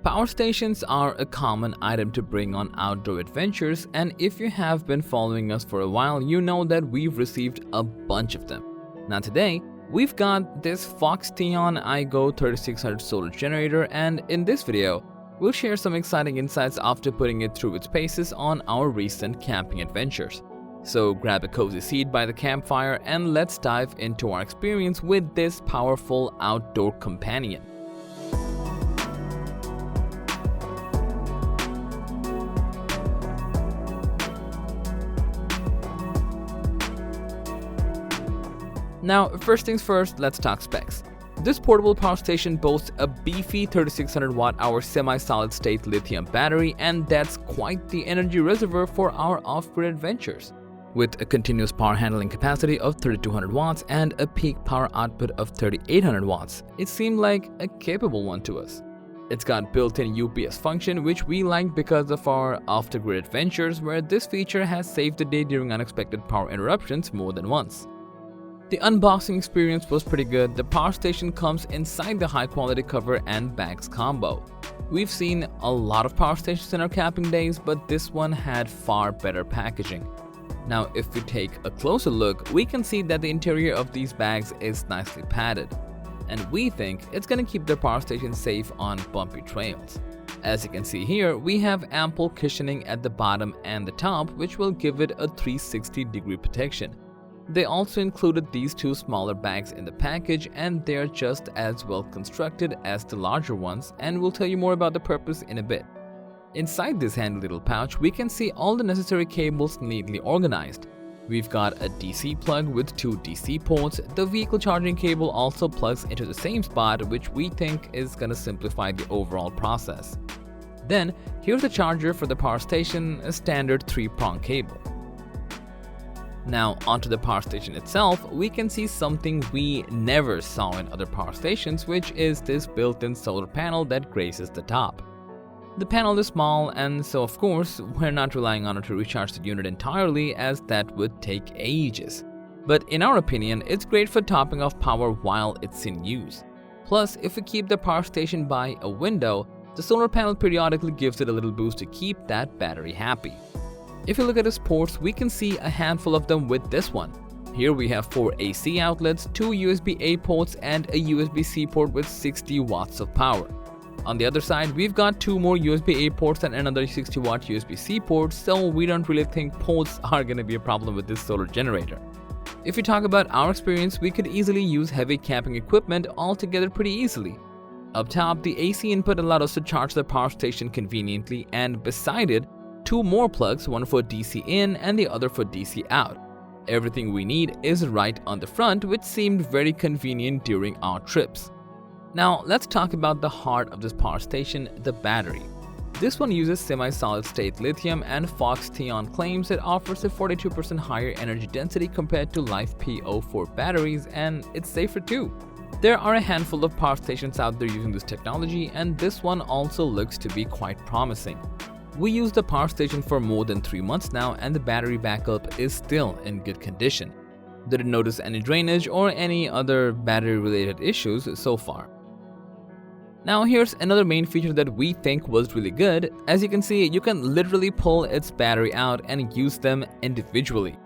Power stations are a common item to bring on outdoor adventures, and if you have been following us for a while, you know that we've received a bunch of them. Now today, we've got this Foxtheon iGo 3600 solar generator, and in this video, we'll share some exciting insights after putting it through its paces on our recent camping adventures. So grab a cozy seat by the campfire and let's dive into our experience with this powerful outdoor companion. Now, first things first, let's talk specs. This portable power station boasts a beefy 3600 watt-hour semi-solid state lithium battery, and that's quite the energy reservoir for our off-grid adventures. With a continuous power handling capacity of 3200 watts and a peak power output of 3800 watts, it seemed like a capable one to us. It's got built-in UPS function, which we like because of our off-the-grid adventures, where this feature has saved the day during unexpected power interruptions more than once. The unboxing experience was pretty good. The power station comes inside the high-quality cover and bags combo. We've seen a lot of power stations in our camping days, but this one had far better packaging. Now, if we take a closer look, we can see that the interior of these bags is nicely padded, and we think it's going to keep the power station safe on bumpy trails. As you can see here, we have ample cushioning at the bottom and the top, which will give it a 360-degree protection. They also included these two smaller bags in the package, and they're just as well constructed as the larger ones, and we'll tell you more about the purpose in a bit. Inside this handy little pouch, we can see all the necessary cables neatly organized. We've got a DC plug with two DC ports. The vehicle charging cable also plugs into the same spot, which we think is going to simplify the overall process. Then, here's the charger for the power station, a standard 3-prong cable. Now, onto the power station itself, we can see something we never saw in other power stations, which is this built-in solar panel that graces the top. The panel is small, and so of course, we're not relying on it to recharge the unit entirely, as that would take ages. But in our opinion, it's great for topping off power while it's in use. Plus, if we keep the power station by a window, the solar panel periodically gives it a little boost to keep that battery happy. If you look at its ports, we can see a handful of them with this one. Here we have 4 AC outlets, 2 USB-A ports, and a USB-C port with 60 watts of power. On the other side, we've got 2 more USB-A ports and another 60-watt USB-C port, so we don't really think ports are going to be a problem with this solar generator. If we talk about our experience, we could easily use heavy camping equipment altogether pretty easily. Up top, the AC input allowed us to charge the power station conveniently, and beside it, 2 more plugs, one for DC in and the other for DC out. Everything we need is right on the front, which seemed very convenient during our trips. Now, let's talk about the heart of this power station, the battery. This one uses semi-solid state lithium, and Foxtheon claims it offers a 42% higher energy density compared to LiFePO4 batteries, and it's safer too. There are a handful of power stations out there using this technology, and this one also looks to be quite promising. We used the power station for more than 3 months now, and the battery backup is still in good condition. Didn't notice any drainage or any other battery-related issues so far. Now here's another main feature that we think was really good. As you can see, you can literally pull its battery out and use them individually.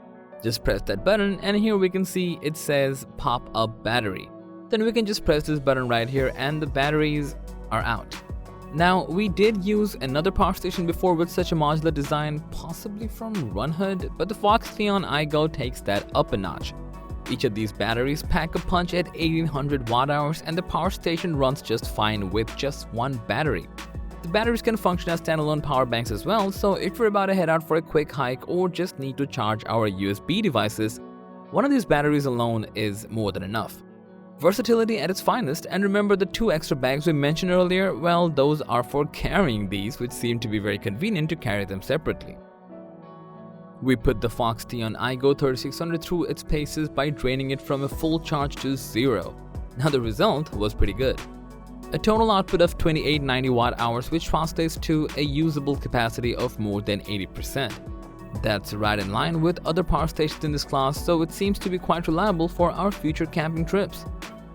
Just press that button, and here we can see it says pop-up battery. Then we can just press this button right here and the batteries are out. Now, we did use another power station before with such a modular design, possibly from Runhood, but the Foxtheon iGo takes that up a notch. Each of these batteries pack a punch at 1800 watt-hours, and the power station runs just fine with just one battery. The batteries can function as standalone power banks as well, so if we're about to head out for a quick hike or just need to charge our USB devices, one of these batteries alone is more than enough. Versatility at its finest, and remember the 2 extra bags we mentioned earlier, well, those are for carrying these, which seem to be very convenient to carry them separately. We put the Foxtheon iGo 3600 through its paces by draining it from a full charge to 0. Now the result was pretty good. A total output of 2890 watt-hours, which translates to a usable capacity of more than 80%. That's right in line with other power stations in this class, so it seems to be quite reliable for our future camping trips.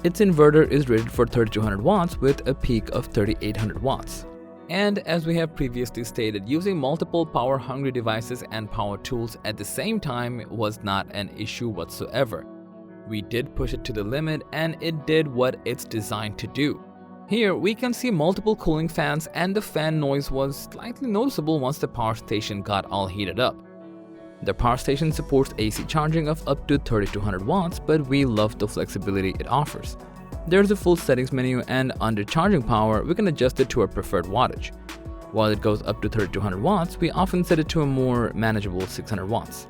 Its inverter is rated for 3200 watts with a peak of 3800 watts. And as we have previously stated, using multiple power-hungry devices and power tools at the same time was not an issue whatsoever. We did push it to the limit and it did what it's designed to do. Here we can see multiple cooling fans, and the fan noise was slightly noticeable once the power station got all heated up. The power station supports AC charging of up to 3200 watts, but we love the flexibility it offers. There's a full settings menu, and under charging power, we can adjust it to our preferred wattage. While it goes up to 3200 watts, we often set it to a more manageable 600 watts.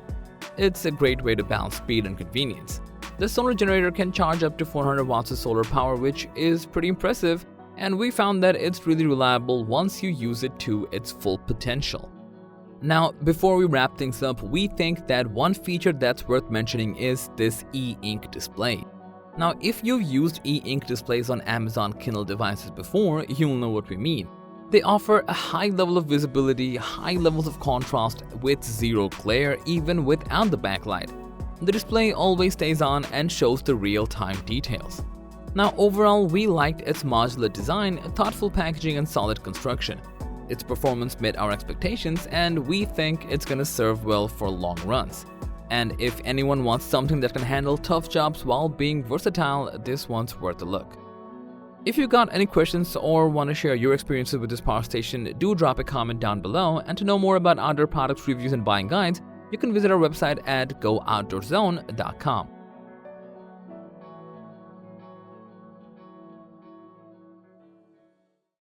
It's a great way to balance speed and convenience. The solar generator can charge up to 400 watts of solar power, which is pretty impressive, and we found that it's really reliable once you use it to its full potential. Now, before we wrap things up, we think that one feature that's worth mentioning is this e-ink display. Now, if you've used e-ink displays on Amazon Kindle devices before, you'll know what we mean. They offer a high level of visibility, high levels of contrast with zero glare even without the backlight. The display always stays on and shows the real-time details. Now, overall, we liked its modular design, thoughtful packaging, and solid construction. Its performance met our expectations, and we think it's gonna serve well for long runs. And if anyone wants something that can handle tough jobs while being versatile, this one's worth a look. If you got any questions or want to share your experiences with this power station, do drop a comment down below. And to know more about outdoor products, reviews, and buying guides, you can visit our website at GoOutdoorZone.com.